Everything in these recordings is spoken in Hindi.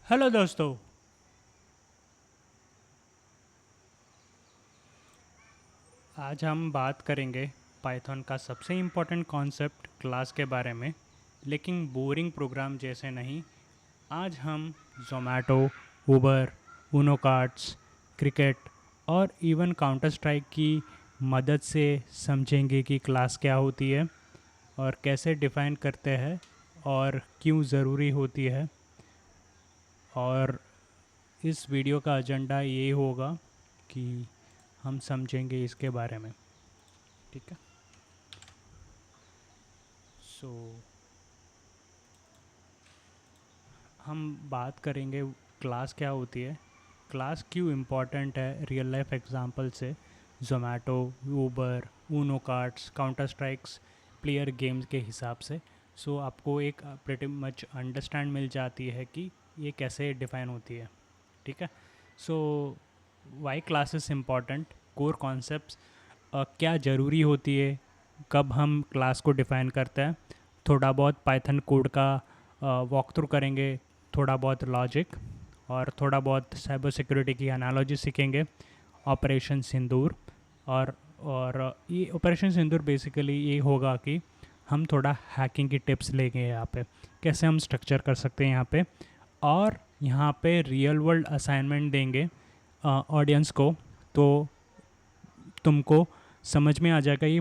हेलो दोस्तों। आज हम बात करेंगे पाइथन का सबसे इम्पोर्टेंट कॉन्सेप्ट क्लास के बारे में, लेकिन बोरिंग प्रोग्राम जैसे नहीं। आज हम जोमेटो, उबर, ऊनो कार्ड्स, क्रिकेट और इवन काउंटर स्ट्राइक की मदद से समझेंगे कि क्लास क्या होती है और कैसे डिफ़ाइन करते हैं और क्यों ज़रूरी होती है। और इस वीडियो का एजेंडा ये होगा कि हम समझेंगे इसके बारे में। ठीक है। सो हम बात करेंगे क्लास क्या होती है, क्लास क्यों इम्पॉर्टेंट है रियल लाइफ एग्जांपल से। Zomato, Uber, Uno cards, counter strikes player games के हिसाब से। सो आपको एक प्रेटी मच अंडरस्टैंड मिल जाती है कि ये कैसे डिफ़ाइन होती है। ठीक है। So why classes important, core concepts क्या ज़रूरी होती है, कब हम क्लास को डिफ़ाइन करते हैं, थोड़ा बहुत पाइथन कोड का वॉक थ्रू करेंगे, थोड़ा बहुत लॉजिक और थोड़ा बहुत साइबर सिक्योरिटी की एनालॉजी सीखेंगे। ऑपरेशन सिंदूर और ये ऑपरेशन सिंदूर बेसिकली ये होगा कि हम थोड़ा हैकिंग की टिप्स लेंगे यहाँ पे, कैसे हम स्ट्रक्चर कर सकते हैं यहाँ पे। और यहाँ पे रियल वर्ल्ड असाइनमेंट देंगे ऑडियंस को, तो तुमको समझ में आ जाएगा ये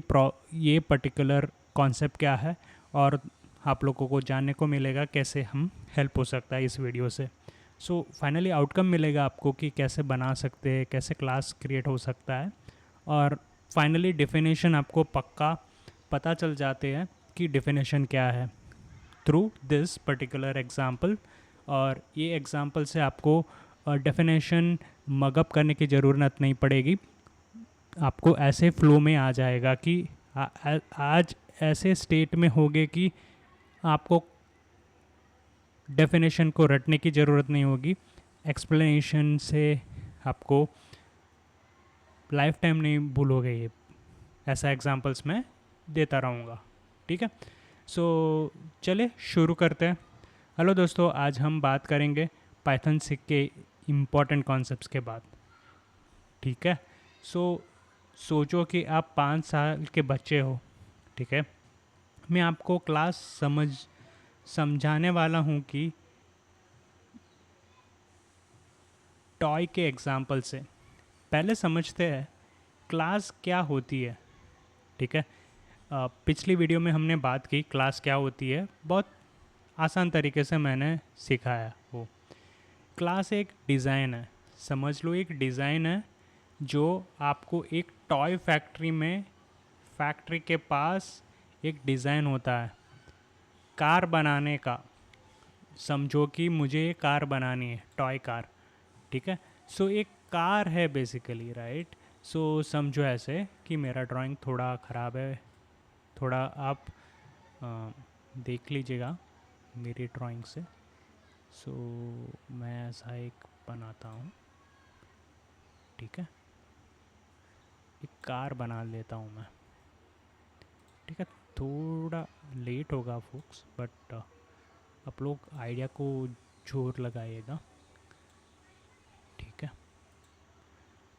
पर्टिकुलर कॉन्सेप्ट क्या है, और आप लोगों को जानने को मिलेगा कैसे हम हेल्प हो सकता है इस वीडियो से। सो फाइनली आउटकम मिलेगा आपको कि कैसे बना सकते हैं, कैसे क्लास क्रिएट हो सकता है, और फाइनली डेफिनेशन आपको पक्का पता चल जाते हैं कि डेफिनेशन क्या है थ्रू दिस पर्टिकुलर एग्जांपल। और ये एग्जांपल से आपको डेफिनेशन मगअप करने की ज़रूरत नहीं पड़ेगी। आपको ऐसे फ्लो में आ जाएगा कि आज ऐसे स्टेट में होगे कि आपको डेफिनेशन को रटने की ज़रूरत नहीं होगी। एक्सप्लेनेशन से आपको लाइफ टाइम नहीं भूलोगे ये। ऐसा एग्जांपल्स मैं देता रहूँगा। ठीक है। सो चले शुरू करते हैं। हेलो दोस्तों, आज हम बात करेंगे पाइथन सीख के इम्पॉर्टेंट कॉन्सेप्ट्स के बाद। ठीक है। सो सोचो कि आप 5 साल के बच्चे हो। ठीक है। मैं आपको क्लास समझाने वाला हूँ कि टॉय के एग्जाम्पल से। पहले समझते हैं क्लास क्या होती है। ठीक है। पिछली वीडियो में हमने बात की क्लास क्या होती है, बहुत आसान तरीके से मैंने सिखाया वो। क्लास एक डिज़ाइन है, समझ लो एक डिज़ाइन है जो आपको एक टॉय फैक्ट्री के पास एक डिज़ाइन होता है कार बनाने का। समझो कि मुझे ये कार बनानी है, टॉय कार। ठीक है। सो एक कार है बेसिकली, राइट। सो समझो ऐसे कि मेरा ड्राइंग थोड़ा ख़राब है, थोड़ा आप अ, देख लीजिएगा मेरी ड्राइंग से। सो मैं ऐसा एक बनाता हूँ। ठीक है। एक कार बना लेता हूँ मैं। ठीक है। थोड़ा लेट होगा फोक्स, बट आप लोग आइडिया को जोर लगाइएगा। ठीक है।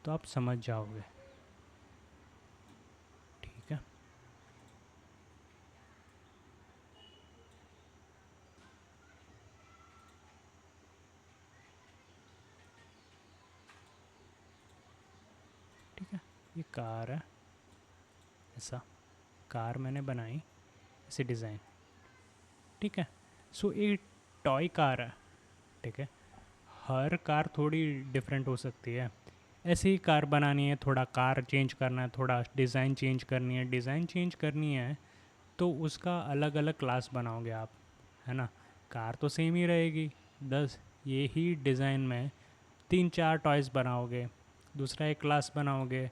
तो आप समझ जाओगे। ठीक है। ठीक है। ये कार है, ऐसा कार मैंने बनाई, ऐसे डिज़ाइन। ठीक है। सो ये टॉय कार है। ठीक है। हर कार थोड़ी डिफरेंट हो सकती है। ऐसी ही कार बनानी है, थोड़ा कार चेंज करना है, थोड़ा डिज़ाइन चेंज करनी है। डिज़ाइन चेंज करनी है तो उसका अलग अलग क्लास बनाओगे आप, है ना। कार तो सेम ही रहेगी, 10 ये ही डिज़ाइन में 3-4 टॉयज़ बनाओगे, दूसरा एक क्लास बनाओगे,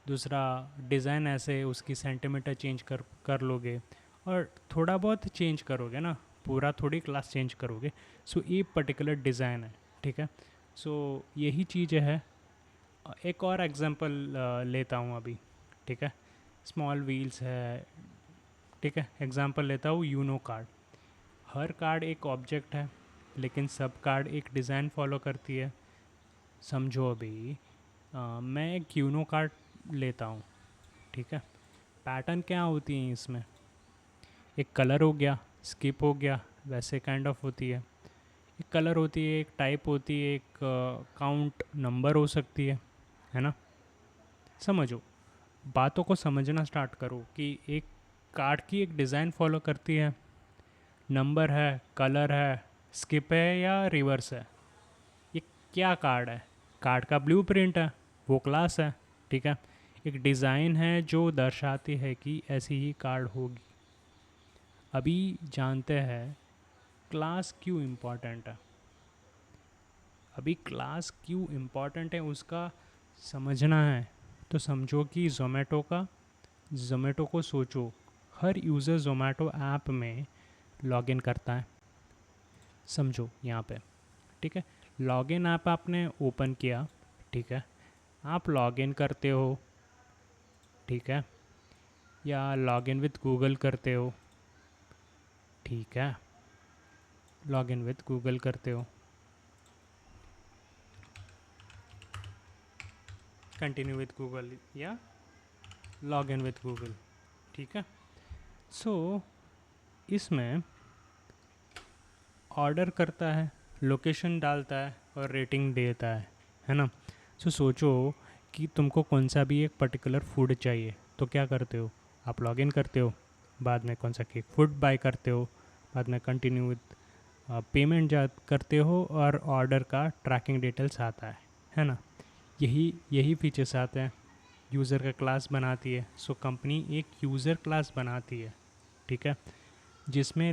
दूसरा डिज़ाइन ऐसे उसकी सेंटीमीटर चेंज कर लोगे, और थोड़ा बहुत चेंज करोगे ना, पूरा थोड़ी क्लास चेंज करोगे। सो ये पर्टिकुलर डिज़ाइन है। ठीक है। सो यही चीज़ है। एक और एग्जांपल लेता हूँ अभी। ठीक है। स्मॉल व्हील्स है। ठीक है। एग्जांपल लेता हूँ यूनो कार्ड। हर कार्ड एक ऑब्जेक्ट है, लेकिन सब कार्ड एक डिज़ाइन फॉलो करती है। समझो अभी मैं एक यूनो कार्ड लेता हूँ, ठीक है। पैटर्न क्या होती हैं इसमें, एक कलर हो गया, स्किप हो गया, वैसे काइंड ऑफ होती है। एक कलर होती है, एक टाइप होती है, एक काउंट नंबर हो सकती है ना। समझो, बातों को समझना स्टार्ट करो कि एक कार्ड की एक डिज़ाइन फॉलो करती है, नंबर है, कलर है, स्किप है या रिवर्स है। ये क्या कार्ड है, कार्ड का ब्लूप्रिंट है, वो क्लास है, ठीक है। एक डिज़ाइन है जो दर्शाती है कि ऐसी ही कार्ड होगी। अभी जानते हैं क्लास क्यों इम्पॉर्टेंट है। अभी क्लास क्यों इम्पॉर्टेंट है उसका समझना है। तो समझो कि ज़ोमैटो को सोचो, हर यूज़र ज़ोमैटो ऐप में लॉगिन करता है। समझो यहाँ पे, ठीक है। लॉगिन ऐप आपने ओपन किया, ठीक है। आप लॉगिन करते हो, ठीक है, या लॉगिन विद गूगल करते हो, ठीक है। लॉगिन विद गूगल करते हो, कंटिन्यू विद गूगल या लॉगिन विद गूगल, ठीक है। सो इसमें ऑर्डर करता है, लोकेशन डालता है और रेटिंग देता है ना। सोचो कि तुमको कौन सा भी एक पर्टिकुलर फूड चाहिए, तो क्या करते हो, आप लॉगिन करते हो, बाद में कौन सा केक फूड बाय करते हो, बाद में कंटिन्यू विद पेमेंट जा करते हो और ऑर्डर का ट्रैकिंग डिटेल्स आता है ना। यही फीचर्स आते हैं, यूज़र का क्लास बनाती है। सो कंपनी एक यूज़र क्लास बनाती है, ठीक है, जिसमें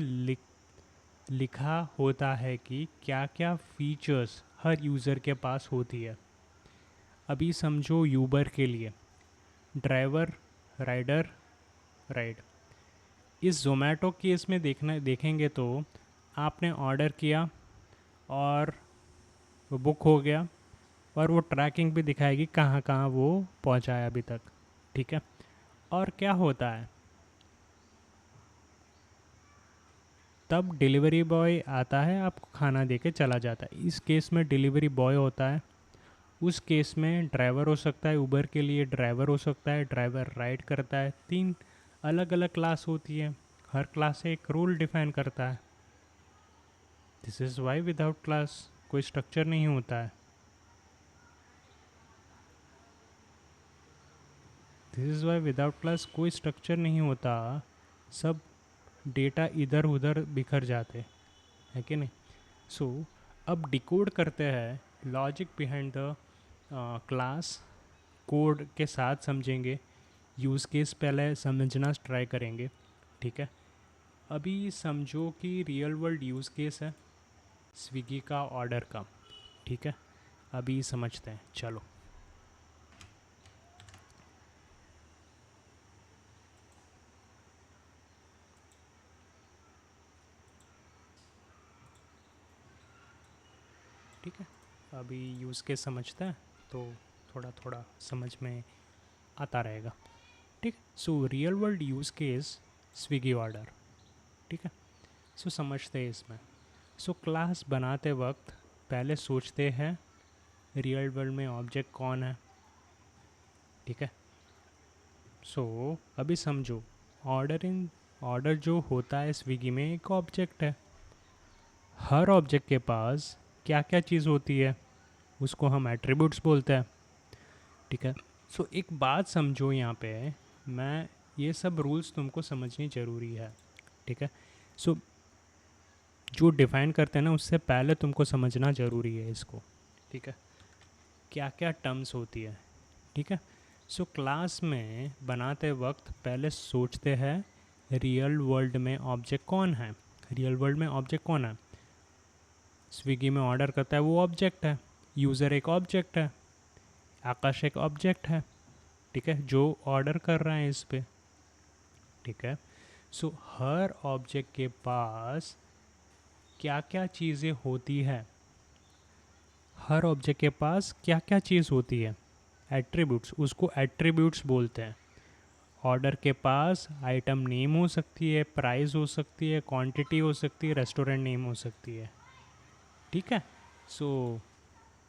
लिखा होता है कि क्या क्या फीचर्स हर यूज़र के पास होती है। अभी समझो यूबर के लिए ड्राइवर, राइडर, राइड। इस ज़ोमैटो केस में देखेंगे तो आपने ऑर्डर किया और वो बुक हो गया, और वो ट्रैकिंग भी दिखाएगी कहाँ कहाँ वो पहुँचा है अभी तक, ठीक है। और क्या होता है, तब डिलीवरी बॉय आता है, आपको खाना दे के चला जाता है। इस केस में डिलीवरी बॉय होता है। उस केस में ड्राइवर हो सकता है, उबर के लिए ड्राइवर हो सकता है, ड्राइवर राइड करता है। 3 अलग अलग क्लास होती है, हर क्लास से एक रूल डिफाइन करता है। This is why without class कोई स्ट्रक्चर नहीं होता है। This is why without class कोई स्ट्रक्चर नहीं होता, सब डेटा इधर उधर बिखर जाते हैं कि नहीं। अब डिकोड करते हैं logic behind the class, code के साथ समझेंगे, यूज़ केस पहले समझना ट्राई करेंगे, ठीक है। अभी समझो कि रियल वर्ल्ड यूज़ केस है स्विगी का ऑर्डर का, ठीक है। अभी समझते हैं, चलो। ठीक है, अभी यूज़ केस समझते हैं तो थोड़ा थोड़ा समझ में आता रहेगा, ठीक है। Real world use case Swiggy order, ठीक है। समझते हैं इसमें। क्लास बनाते वक्त पहले सोचते हैं रियल वर्ल्ड में ऑब्जेक्ट कौन है, ठीक है। अभी समझो, ऑर्डर जो होता है स्विगी में एक ऑब्जेक्ट है। हर ऑब्जेक्ट के पास क्या क्या चीज़ होती है उसको हम एट्रीब्यूट्स बोलते हैं, ठीक है। एक बात समझो यहाँ पे, मैं ये सब रूल्स तुमको समझनी ज़रूरी है, ठीक है। सो जो डिफ़ाइन करते हैं ना, उससे पहले तुमको समझना ज़रूरी है इसको, ठीक है, क्या क्या टर्म्स होती है, ठीक है। क्लास में बनाते वक्त पहले सोचते हैं रियल वर्ल्ड में ऑब्जेक्ट कौन है। रियल वर्ल्ड में ऑब्जेक्ट कौन है, स्विगी में ऑर्डर करता है वो ऑब्जेक्ट है, यूज़र एक ऑब्जेक्ट है, आकाश एक ऑब्जेक्ट है, ठीक है, जो ऑर्डर कर रहा है इस पे, ठीक है। हर ऑब्जेक्ट के पास क्या क्या चीज़ें होती है, हर ऑब्जेक्ट के पास क्या क्या चीज़ होती है, एट्रीब्यूट्स, उसको एट्रीब्यूट्स बोलते हैं। ऑर्डर के पास आइटम नेम हो सकती है, प्राइस हो सकती है, क्वांटिटी हो सकती है, रेस्टोरेंट नेम हो सकती है, ठीक है। सो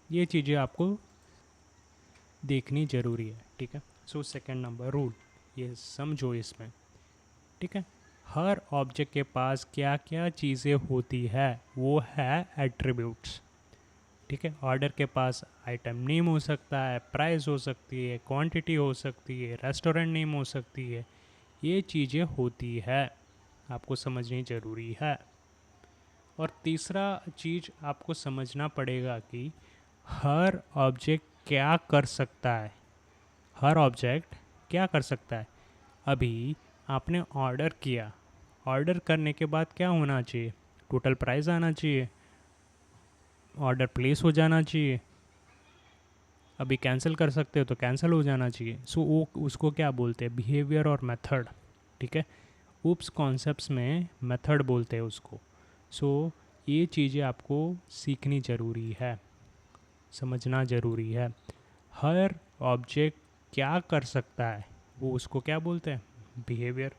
ये चीज़ें आपको देखनी ज़रूरी है। ठीक है। सो सेकंड नंबर रूल, ये समझो इसमें। ठीक है। हर ऑब्जेक्ट के पास क्या क्या चीज़ें होती है वो है एट्रीब्यूट्स। ठीक है। ऑर्डर के पास आइटम नेम हो सकता है, प्राइस हो सकती है, क्वांटिटी हो सकती है, रेस्टोरेंट नेम हो सकती है। ये चीज़ें होती है, आपको समझनी ज़रूरी है। और तीसरा चीज़ आपको समझना पड़ेगा कि हर ऑब्जेक्ट क्या कर सकता है। हर ऑब्जेक्ट क्या कर सकता है। अभी आपने ऑर्डर किया, ऑर्डर करने के बाद क्या होना चाहिए? टोटल प्राइस आना चाहिए, ऑर्डर प्लेस हो जाना चाहिए। अभी कैंसिल कर सकते हो तो कैंसिल हो जाना चाहिए। सो वो उसको क्या बोलते हैं? बिहेवियर और मेथड। ठीक है। ऊप्स कॉन्सेप्ट्स में मेथड बोलते हैं उसको। सो ये चीज़ें आपको सीखनी ज़रूरी है, समझना ज़रूरी है। हर ऑब्जेक्ट क्या कर सकता है वो उसको क्या बोलते हैं? बिहेवियर।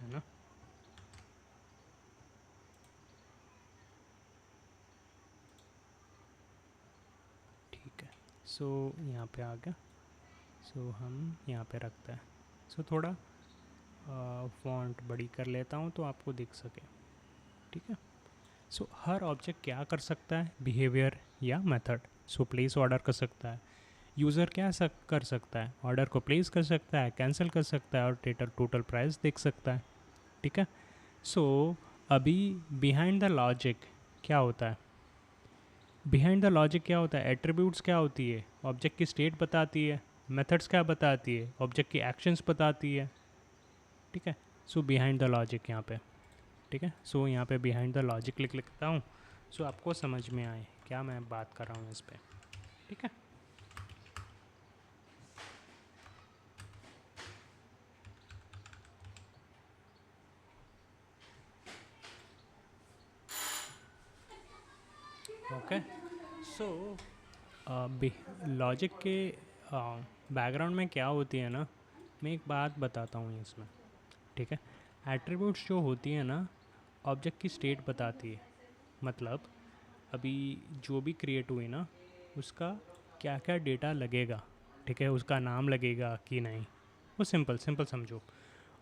है ना। ठीक है। सो यहाँ पे आ गया। सो हम यहाँ पे रखते हैं। सो थोड़ा फॉन्ट बड़ी कर लेता हूँ तो आपको दिख सके। ठीक है। सो हर ऑब्जेक्ट क्या कर सकता है? बिहेवियर या मेथड। सो प्लेस ऑर्डर कर सकता है। यूज़र क्या कर सकता है? ऑर्डर को प्लेस कर सकता है, कैंसिल कर सकता है और टोटल टोटल प्राइस देख सकता है। ठीक है। सो अभी बिहाइंड द लॉजिक क्या होता है? बिहाइंड द लॉजिक क्या होता है? एट्रीब्यूट्स क्या होती है? ऑब्जेक्ट की स्टेट बताती है। मेथड्स क्या बताती है? ऑब्जेक्ट की एक्शंस बताती है। ठीक है। सो बिहाइंड द लॉजिक यहाँ पे। ठीक है। सो यहाँ पे बिहाइंड द लॉजिक लिख लिखता हूँ, सो आपको समझ में आए क्या मैं बात कर रहा हूँ इस पर। ठीक है। ओके। सो लॉजिक के बैकग्राउंड में क्या होती है ना, मैं एक बात बताता हूँ इसमें। ठीक है। एट्रीब्यूट्स जो होती है ना, ऑब्जेक्ट की स्टेट बताती है। मतलब अभी जो भी क्रिएट हुई ना, उसका क्या क्या डेटा लगेगा। ठीक है। उसका नाम लगेगा कि नहीं, वो सिंपल सिंपल समझो।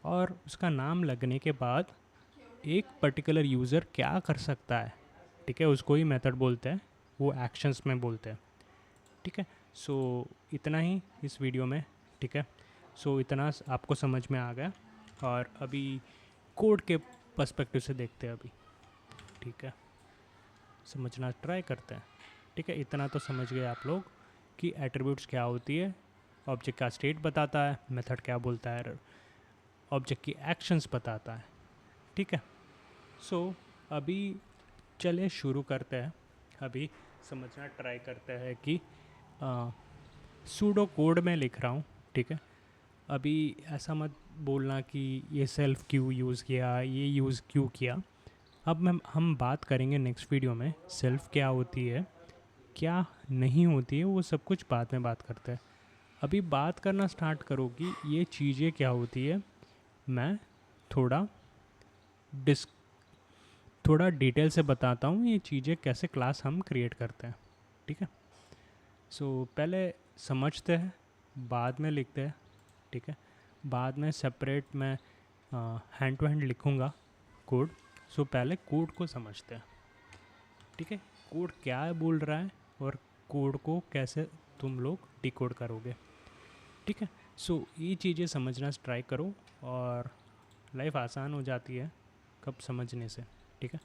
और उसका नाम लगने के बाद एक पर्टिकुलर यूज़र क्या कर सकता है। ठीक है। उसको ही मेथड बोलते हैं, वो एक्शंस में बोलते हैं। ठीक है। सो इतना ही इस वीडियो में। ठीक है। सो इतना आपको समझ में आ गया। और अभी कोड के पर्सपेक्टिव से देखते हैं अभी। ठीक है। समझना ट्राई करते हैं। ठीक है। इतना तो समझ गए आप लोग कि एट्रीब्यूट्स क्या होती है, ऑब्जेक्ट का स्टेट बताता है, मेथड क्या बोलता है, ऑब्जेक्ट की एक्शंस बताता है। ठीक है। सो अभी चले शुरू करते हैं। अभी समझना ट्राई करते हैं कि सूडो कोड में लिख रहा हूँ। ठीक है। अभी ऐसा मत बोलना कि ये सेल्फ क्यों यूज़ किया, ये यूज़ क्यों किया। अब हम बात करेंगे नेक्स्ट वीडियो में सेल्फ क्या होती है, क्या नहीं होती है, वो सब कुछ बाद में बात करते हैं। अभी बात करना स्टार्ट करो कि ये चीज़ें क्या होती है। मैं थोड़ा डिस थोड़ा डिटेल से बताता हूँ ये चीज़ें कैसे क्लास हम क्रिएट करते हैं। ठीक है। सो पहले समझते हैं, बाद में लिखते हैं। ठीक है। बाद में सेपरेट मैं हैंड टू हैंड लिखूँगा कोड। सो पहले कोड को समझते हैं। ठीक है। कोड क्या बोल रहा है और कोड को कैसे तुम लोग डिकोड करोगे। ठीक है। सो ये चीज़ें समझना ट्राई करो और लाइफ आसान हो जाती है कब समझने से। ठीक है।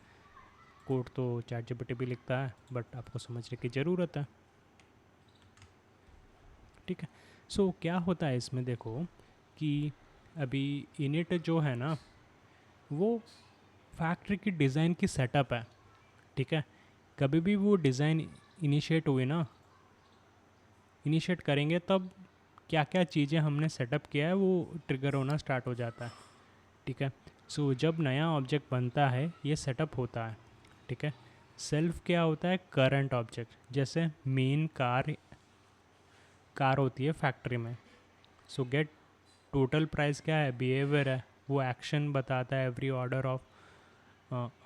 कोड तो चैट जीपीटी भी लिखता है, बट आपको समझने की ज़रूरत है। ठीक है। सो क्या होता है इसमें देखो कि अभी इनिट जो है ना, वो फैक्ट्री की डिज़ाइन की सेटअप है। ठीक है। कभी भी वो डिज़ाइन इनिशिएट हुई ना, इनिशिएट करेंगे तब क्या क्या चीज़ें हमने सेटअप किया है वो ट्रिगर होना स्टार्ट हो जाता है। ठीक है। सो जब नया ऑब्जेक्ट बनता है ये सेटअप होता है। ठीक है। सेल्फ क्या होता है? Current object. जैसे मेन कार कार होती है फैक्ट्री में। सो गेट टोटल प्राइस क्या है? बिहेवियर है। वो एक्शन बताता है every order of,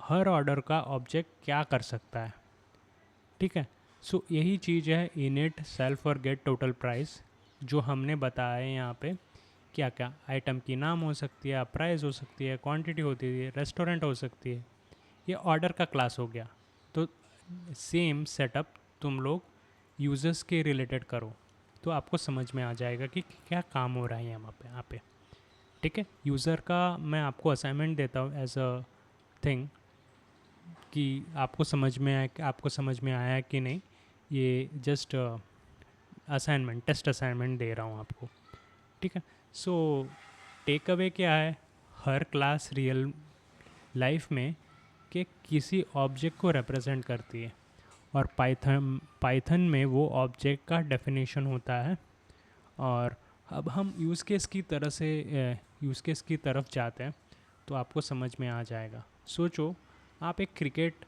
her order का ऑब्जेक्ट क्या कर सकता है, ठीक है। सो यही चीज़ है इनिट, सेल्फ और गेट टोटल प्राइस जो हमने बताया है यहाँ पे। क्या क्या आइटम की नाम हो सकती है, प्राइस हो सकती है, क्वांटिटी होती है, रेस्टोरेंट हो सकती है, ये ऑर्डर का क्लास हो गया। तो सेम सेटअप तुम लोग यूज़र्स के रिलेटेड करो तो आपको समझ में आ जाएगा कि क्या काम हो रहा है यहाँ पे, ठीक है। यूज़र का मैं आपको असाइनमेंट देता हूँ एज अ थिंग कि आपको समझ में आया, कि आपको समझ में आया कि नहीं। ये जस्ट असाइनमेंट, टेस्ट असाइनमेंट दे रहा हूँ आपको, ठीक है। सो टेक अवे क्या है, हर क्लास रियल लाइफ में के किसी ऑब्जेक्ट को रिप्रेजेंट करती है, और पाइथन में वो ऑब्जेक्ट का डेफिनेशन होता है। और अब हम यूज़ केस की तरह से यूज़ केस की तरफ जाते हैं तो आपको समझ में आ जाएगा। सोचो आप एक क्रिकेट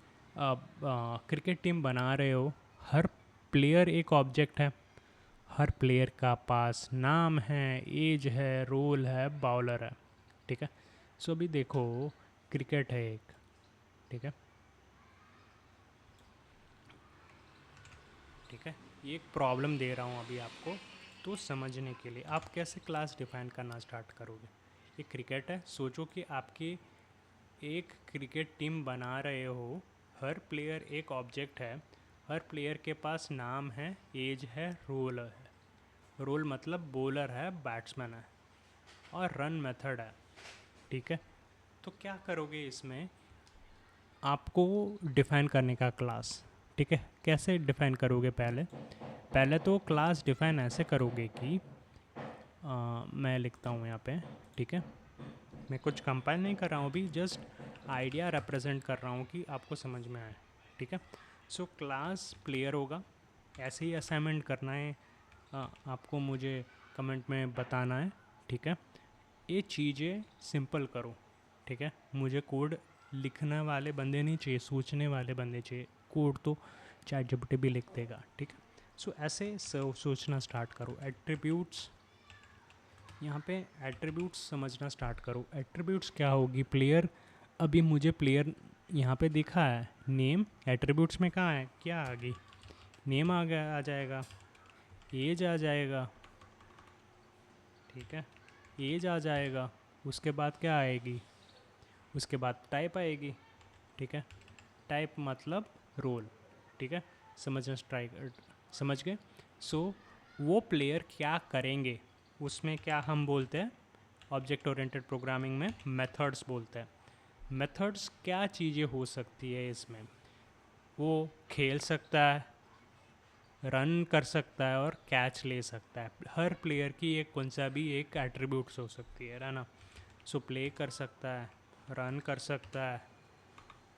टीम बना रहे हो, हर प्लेयर एक ऑब्जेक्ट है, हर प्लेयर का पास नाम है, एज है, रोल है, बाउलर है, ठीक है। सो अभी देखो क्रिकेट है एक, ठीक है, ठीक है। ये एक प्रॉब्लम दे रहा हूँ अभी आपको, तो समझने के लिए आप कैसे क्लास डिफाइन करना स्टार्ट करोगे। ये क्रिकेट है, सोचो कि आपकी एक क्रिकेट टीम बना रहे हो, हर प्लेयर एक ऑब्जेक्ट है, हर प्लेयर के पास नाम है, एज है, रोल है, रोल मतलब बॉलर है, बैट्समैन है, और रन मेथड है, ठीक है। तो क्या करोगे इसमें, आपको डिफ़ाइन करने का क्लास, ठीक है। कैसे डिफ़ाइन करोगे, पहले पहले तो क्लास डिफ़ाइन ऐसे करोगे कि मैं लिखता हूँ यहाँ पे, ठीक है। मैं कुछ कंपाइल नहीं कर रहा हूँ अभी, जस्ट आइडिया रिप्रेजेंट कर रहा हूँ कि आपको समझ में आए, ठीक है। सो क्लास प्लेयर होगा, ऐसे ही असाइनमेंट करना है, आपको मुझे कमेंट में बताना है, ठीक है। ये चीज़ें सिंपल करो, ठीक है। मुझे कोड लिखने वाले बंदे नहीं चाहिए, सोचने वाले बंदे चाहिए। कोड तो चैट जीपीटी भी लिख देगा, ठीक है। सो ऐसे सोचना स्टार्ट करो। एट्रीब्यूट्स, यहाँ पे एट्रीब्यूट्स समझना स्टार्ट करो। एट्रीब्यूट्स क्या होगी, प्लेयर, अभी मुझे प्लेयर यहाँ पे दिखा है, नेम एट्रीब्यूट्स में कहाँ है, क्या आ गई, नेम आ गया, आ जाएगा, एज आ जाएगा, ठीक है, एज आ जाएगा। उसके बाद क्या आएगी, उसके बाद टाइप आएगी, ठीक है। टाइप मतलब रोल, ठीक है। समझना स्ट्राइक, समझ गए। सो वो प्लेयर क्या करेंगे, उसमें क्या हम बोलते हैं, ऑब्जेक्ट ओरिएंटेड प्रोग्रामिंग में मेथड्स बोलते हैं। मेथड्स क्या चीज़ें हो सकती है इसमें, वो खेल सकता है, रन कर सकता है, और कैच ले सकता है। हर प्लेयर की एक कौन सा भी एक एट्रीब्यूट्स हो सकती है ना। सो प्ले कर सकता है, रन कर सकता है,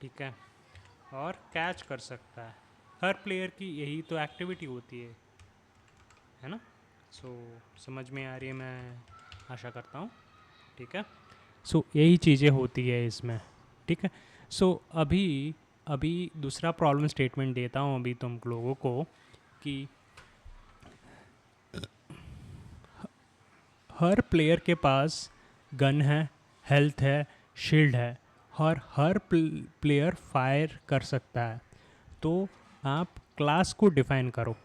ठीक है, और कैच कर सकता है। हर प्लेयर की यही तो एक्टिविटी होती है ना। सो समझ में आ रही है, मैं आशा करता हूँ, ठीक है। सो यही चीज़ें होती है इसमें, ठीक है। सो अभी अभी दूसरा प्रॉब्लम स्टेटमेंट देता हूँ अभी तुम लोगों को कि हर प्लेयर के पास गन है, हेल्थ है, शील्ड है, और हर प्लेयर फायर कर सकता है। तो आप क्लास को डिफ़ाइन करो।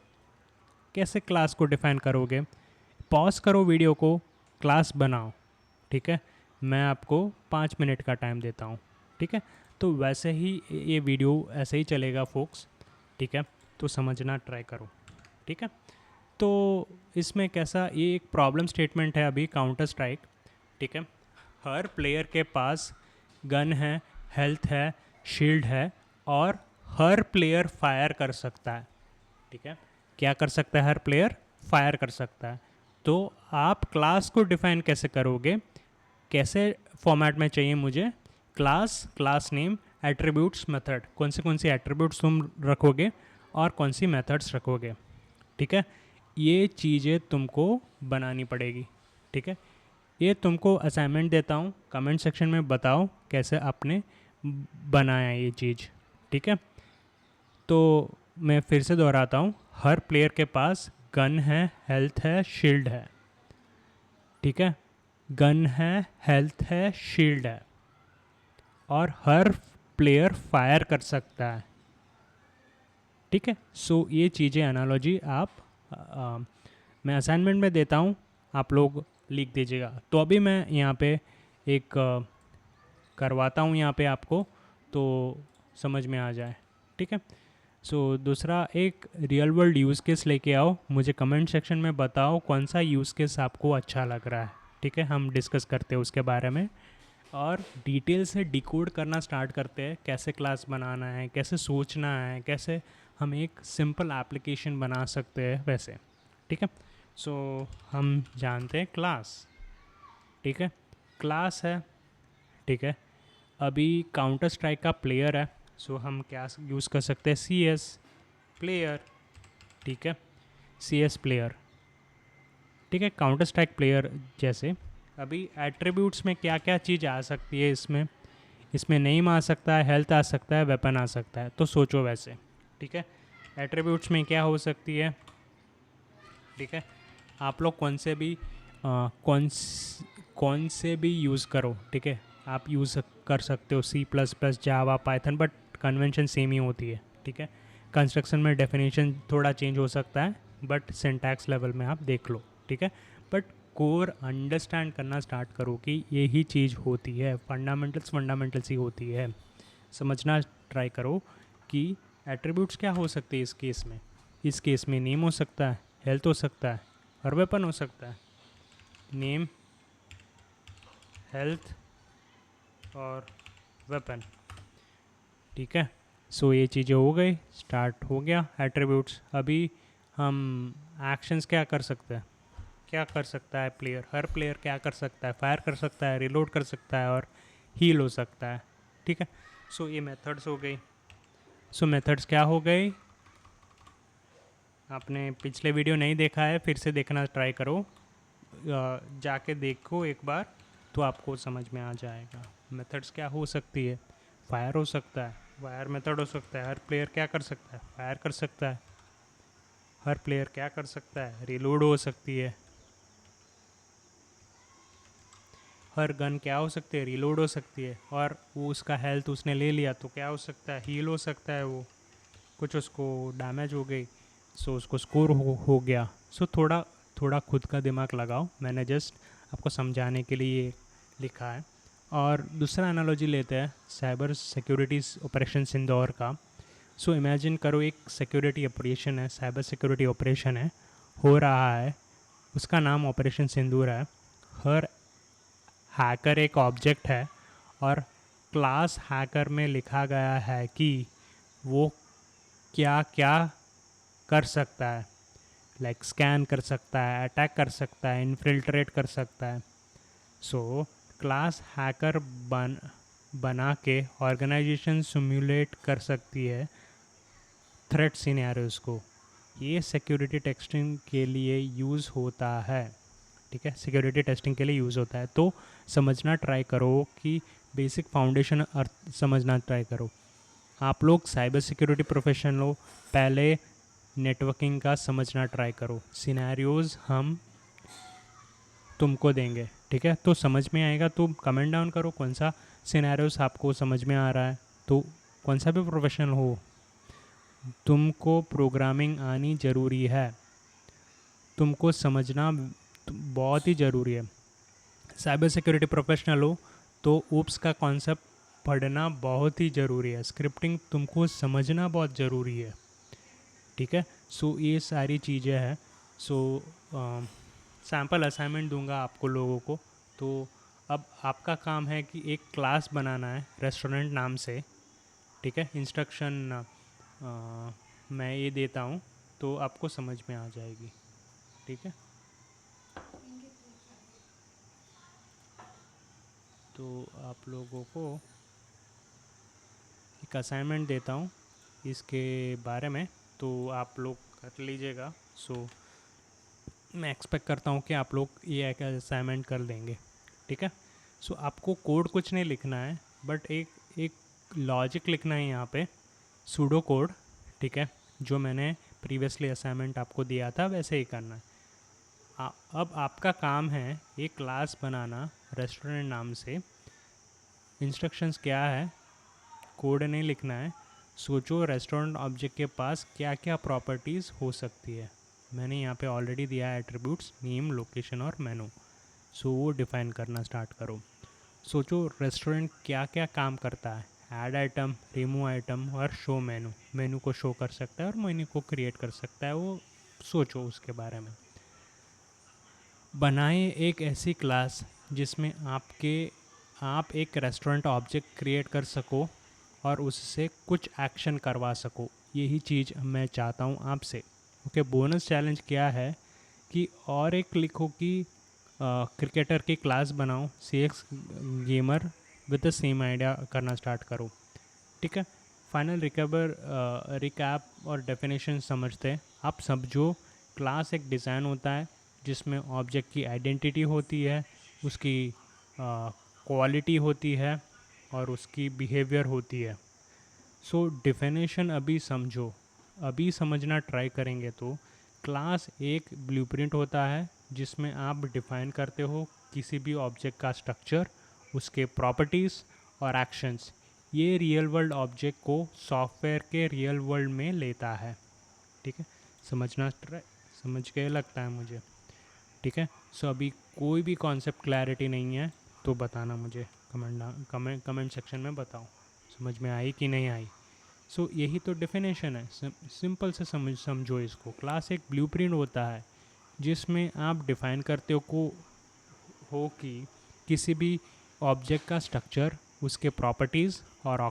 कैसे क्लास को डिफ़ाइन करोगे, पॉज करो वीडियो को, क्लास बनाओ, ठीक है। मैं आपको 5 मिनट का टाइम देता हूँ, ठीक है। तो वैसे ही ये वीडियो ऐसे ही चलेगा फोक्स, ठीक है। तो समझना ट्राई करो, ठीक है। तो इसमें कैसा, ये एक प्रॉब्लम स्टेटमेंट है अभी, काउंटर स्ट्राइक, ठीक है। हर प्लेयर के पास गन है, हेल्थ है, शील्ड है, और हर प्लेयर फायर कर सकता है, ठीक है। क्या कर सकता है, हर प्लेयर फायर कर सकता है। तो आप क्लास को डिफाइन कैसे करोगे, कैसे फॉर्मेट में चाहिए मुझे, class, class name, attributes, method, कौन सी एट्रीब्यूट्स तुम रखोगे और कौन सी मेथड्स रखोगे, ठीक है। ये चीज़ें तुमको बनानी पड़ेगी, ठीक है। ये तुमको असाइनमेंट देता हूँ, कमेंट सेक्शन में बताओ कैसे आपने बनाया ये चीज़, ठीक है। तो मैं फिर से दोहराता हूँ, हर प्लेयर के पास गन है, हेल्थ है, शील्ड है, ठीक है। गन है, हेल्थ है, शील्ड है, और हर प्लेयर फायर कर सकता है। ठीक है, सो ये चीज़ें एनालॉजी आप मैं असाइनमेंट में देता हूँ, आप लोग लिख दीजिएगा। तो अभी मैं यहाँ पे एक करवाता हूँ यहाँ पे आपको, तो समझ में आ जाए। ठीक है, सो दूसरा एक रियल वर्ल्ड यूज़ केस लेके आओ, मुझे कमेंट सेक्शन में बताओ कौन सा यूज़ केस आपको अच्छा लग रहा है। ठीक है, हम डिस्कस करते हैं उसके बारे में, और डिटेल से डिकोड करना स्टार्ट करते हैं, कैसे क्लास बनाना है, कैसे सोचना है, कैसे हम एक सिंपल एप्लीकेशन बना सकते हैं वैसे। ठीक है, सो हम जानते हैं क्लास। ठीक है, क्लास है। ठीक है, अभी काउंटर स्ट्राइक का प्लेयर है, सो हम क्या यूज़ कर सकते हैं, सी एस प्लेयर। ठीक है, सी एस प्लेयर। ठीक है, काउंटर स्ट्राइक प्लेयर जैसे अभी एट्रीब्यूट्स में क्या क्या चीज़ आ सकती है, इसमें नेम आ सकता है, हेल्थ आ सकता है, वेपन आ सकता है, तो सोचो वैसे। ठीक है, एट्रीब्यूट्स में क्या हो सकती है। ठीक है, आप लोग कौन से भी यूज़ करो। ठीक है, आप यूज़ कर सकते हो C plus plus, Java, Python, but convention same ही होती है। ठीक है, कंस्ट्रक्शन में डेफिनेशन थोड़ा चेंज हो सकता है, बट सिंटैक्स लेवल में आप देख लो। ठीक है, बट कोर अंडरस्टैंड करना स्टार्ट करो कि यही चीज़ होती है, फंडामेंटल्स ही होती है, समझना ट्राई करो कि एट्रीब्यूट्स क्या हो सकते हैं इस केस में नेम हो सकता है, हेल्थ हो सकता है, और वेपन हो सकता है। नेम, हेल्थ और वेपन। ठीक है, सो ये चीज़ें हो गई, स्टार्ट हो गया एट्रीब्यूट्स। अभी हम एक्शंस क्या कर सकते हैं, क्या कर सकता है प्लेयर, हर प्लेयर क्या कर सकता है, फायर कर सकता है, रिलोड कर सकता है, और हील हो सकता है। ठीक है, सो ये मेथड्स हो गई। सो मेथड्स क्या हो गई, आपने पिछले वीडियो नहीं देखा है फिर से देखना ट्राई करो, जाके देखो एक बार, तो आपको समझ में आ जाएगा मेथड्स क्या हो सकती है। फायर हो सकता है, फायर मेथड हो सकता है, हर प्लेयर क्या कर सकता है, फायर कर सकता है, हर प्लेयर क्या कर सकता है, रिलोड हो सकती है, हर गन क्या हो सकती है, रिलोड हो सकती है, और वो उसका हेल्थ उसने ले लिया तो क्या हो सकता है, हील हो सकता है, वो कुछ उसको डैमेज हो गई, सो उसको स्कोर हो गया। सो थोड़ा थोड़ा खुद का दिमाग लगाओ, मैंने जस्ट आपको समझाने के लिए लिखा है। और दूसरा एनालॉजी लेते हैं साइबर सिक्योरिटी ऑपरेशन सिंदौर का। सो इमेजिन करो एक सिक्योरिटी ऑपरेशन है, साइबर सिक्योरिटी ऑपरेशन है, हो रहा है, उसका नाम ऑपरेशन सिंदूर है। हर हैकर एक ऑब्जेक्ट है, और क्लास हैकर में लिखा गया है कि वो क्या क्या कर सकता है, लाइक स्कैन कर सकता है, अटैक कर सकता है, इन्फिल्ट्रेट कर सकता है। सो क्लास हैकर बना के ऑर्गेनाइजेशन सिमुलेट कर सकती है थ्रेट सिनेरियोज को। ये सिक्योरिटी टेस्टिंग के लिए यूज़ होता है। ठीक है, सिक्योरिटी टेस्टिंग के लिए यूज़ होता है, तो समझना ट्राई करो कि बेसिक फाउंडेशन अर्थ समझना ट्राई करो। आप लोग साइबर सिक्योरिटी प्रोफेशनल हो, पहले नेटवर्किंग का समझना ट्राई करो, सिनेरियोज़ हम तुमको देंगे। ठीक है, तो समझ में आएगा तो कमेंट डाउन करो कौन सा सिनेरियोज़ आपको समझ में आ रहा है। तो कौन सा भी प्रोफेशनल हो, तुमको प्रोग्रामिंग आनी ज़रूरी है, तुमको समझना बहुत ही ज़रूरी है। साइबर सिक्योरिटी प्रोफेशनल हो तो ऊप्स का कॉन्सेप्ट पढ़ना बहुत ही ज़रूरी है, स्क्रिप्टिंग तुमको समझना बहुत ज़रूरी है। ठीक है, सो ये सारी चीज़ें हैं। सो सैम्पल असाइनमेंट दूंगा आपको लोगों को। तो अब आपका काम है कि एक क्लास बनाना है रेस्टोरेंट नाम से। ठीक है, इंस्ट्रक्शन मैं ये देता हूँ, तो आपको समझ में आ जाएगी। ठीक है, तो आप लोगों को एक असाइनमेंट देता हूँ इसके बारे में, तो आप लोग कर लीजिएगा। सो मैं एक्सपेक्ट करता हूँ कि आप लोग ये एक असाइनमेंट कर देंगे। ठीक है, सो आपको कोड कुछ नहीं लिखना है, बट एक लॉजिक लिखना है यहाँ पे, सूडो कोड। ठीक है, जो मैंने प्रीवियसली असाइनमेंट आपको दिया था वैसे ही करना है। अब आपका काम है एक क्लास बनाना रेस्टोरेंट नाम से। इंस्ट्रक्शंस क्या है, कोड नहीं लिखना है। सोचो रेस्टोरेंट ऑब्जेक्ट के पास क्या क्या प्रॉपर्टीज़ हो सकती है। मैंने यहाँ पे ऑलरेडी दिया है एट्रीब्यूट्स, नेम, लोकेशन और मेनू। सो वो डिफ़ाइन करना स्टार्ट करो। सोचो रेस्टोरेंट क्या क्या काम करता है, ऐड आइटम, रिमूव आइटम और शो मेनू। मेनू को शो कर सकता है और मेनू को क्रिएट कर सकता है, वो सोचो उसके बारे में। बनाएं एक ऐसी क्लास जिसमें आप एक रेस्टोरेंट ऑब्जेक्ट क्रिएट कर सको और उससे कुछ एक्शन करवा सको। यही चीज़ मैं चाहता हूँ आपसे। ओके, बोनस चैलेंज क्या है कि और एक लिखो कि क्रिकेटर की क्लास बनाओ, CX gamer with the same idea करना स्टार्ट करो। ठीक है, फाइनल रिकैप और डेफिनेशन समझते हैं। आप समझो, क्लास एक डिज़ाइन होता है जिसमें ऑब्जेक्ट की आइडेंटिटी होती है, उसकी क्वालिटी होती है और उसकी बिहेवियर होती है। सो डेफिनेशन अभी समझो, अभी समझना ट्राई करेंगे तो क्लास एक ब्लूप्रिंट होता है जिसमें आप डिफ़ाइन करते हो किसी भी ऑब्जेक्ट का स्ट्रक्चर, उसके प्रॉपर्टीज़ और एक्शंस। ये रियल वर्ल्ड ऑब्जेक्ट को सॉफ्टवेयर के रियल वर्ल्ड में लेता है। ठीक है, समझ के लगता है मुझे। ठीक है, सो अभी कोई भी कॉन्सेप्ट क्लैरिटी नहीं है तो बताना मुझे, कमेंट सेक्शन में बताओ समझ में आई कि नहीं आई। सो यही तो डेफिनेशन है, सिंपल से समझो इसको। क्लास एक ब्लूप्रिंट होता है जिसमें आप डिफ़ाइन करते हो कि किसी भी ऑब्जेक्ट का स्ट्रक्चर, उसके प्रॉपर्टीज़ और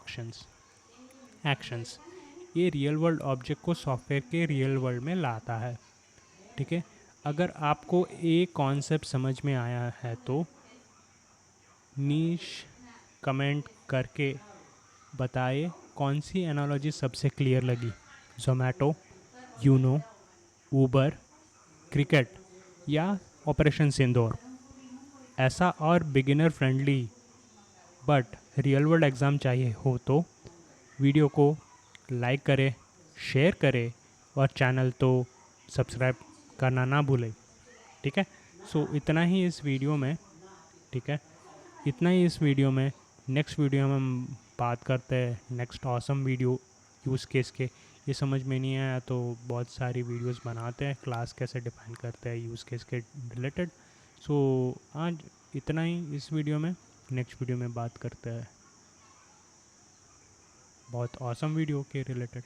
एक्शंस। ये रियल वर्ल्ड ऑब्जेक्ट को सॉफ्टवेयर के रियल वर्ल्ड में लाता है। ठीक है, अगर आपको एक कॉन्सेप्ट समझ में आया है तो नीश कमेंट करके बताइए कौन सी एनालॉजी सबसे क्लियर लगी। ज़ोमैटो, यूनो, ऊबर, क्रिकेट या ऑपरेशन सिंदूर। ऐसा और beginner friendly but real world exam चाहिए हो तो वीडियो को लाइक करें, शेयर करें और चैनल तो सब्सक्राइब करना ना भूलें। ठीक है, सो इतना ही इस वीडियो में। ठीक है, इतना ही इस वीडियो में। नेक्स्ट वीडियो में हम बात करते हैं next awesome video use case के। ये समझ में नहीं आया तो बहुत सारी वीडियोस बनाते हैं, क्लास कैसे डिफाइन करते हैं यूज़ केस के रिलेटेड। सो आज इतना ही इस वीडियो में। नेक्स्ट वीडियो में बात करते हैं बहुत ऑसम वीडियो के रिलेटेड।